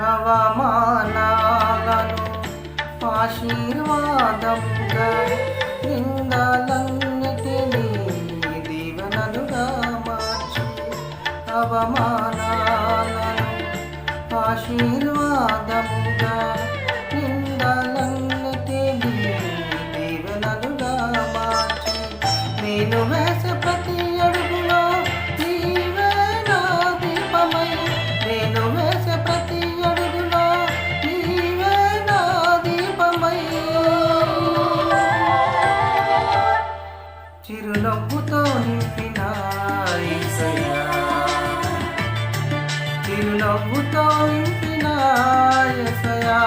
అవమానాలను ఆశీర్వాదముగా, నిందలన్నిటినీ దీవెనలుగా మార్చి, అవమానాలను ఆశీర్వాదముగా, నిందలన్నిటినీ దీవెనలుగా మార్చి, నేను వేసే ప్రతి అడుగులో నీవే నా దీపమై, నేను వేసే ప్రతి అడుగులో నీవే నా దీపమై, చిరునవ్వుతో నింపిన యేసయ్యా, చిరునవ్వుతో నింపిన యేసయ్యా.